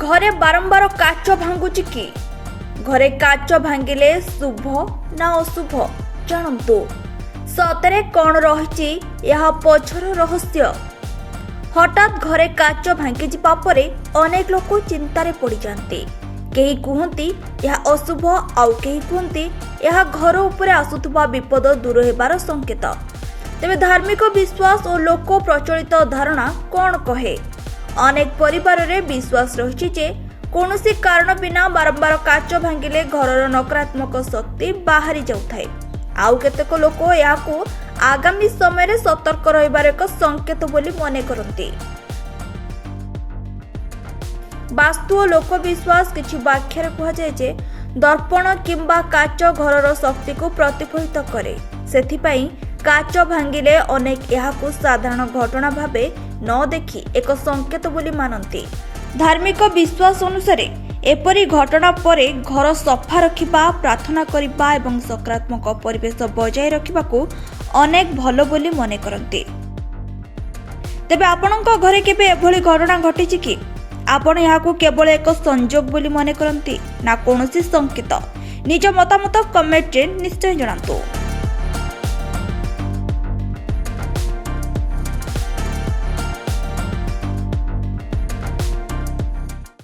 घरे बारंबार काच भांगुची कि घरे काच भांगिले शुभ ना अशुभ जानतु सतरे कौन रही पछर रहस्य। हठात घरे काच भांगी जिबा परे अनेक लोक चिंतारे पड़ जाते। केही कहती यह अशुभ आउ केही कहती यह घर उपरे आसुथुबा विपद दूर हेबार संकेत। तेबे धार्मिक विश्वास और लोक प्रचलित धारणा कौन कहे? अनेक परिवार रे विश्वास रही जे कौनसी कारण बिना बारंबार काच भांगिले घरर नकारात्मक शक्ति बाहरी जाउथाय। आउ केतेक लोक याकू आगामी समय रे सतर्क रहिबार एक संकेत बोली मने करंती। वास्तु और लोक विश्वास किछि व्याख्या कहा जाय जे दर्पण किंबा काच घरर शक्ति को प्रतिफलित करे। सेथिपाई काच भांगिले अनेक याकू साधारण घटना भाबे न देखि एक संकेत बोली मानती। धार्मिक विश्वास अनुसार एपरी घटना परे घर सफा रखिबा, प्रार्थना करिबा एवं सकारात्मक परिवेश बजाय रखिबाकू अनेक भलो बोली मने करंती। तेबे आपणक घरे केबे एभली घटना घटिछि कि आपण याकू केवल एक संजोग बोली मने करंती ना कोनोसी संकेत? निज मतामत कमेंट रे निश्चय जणातु।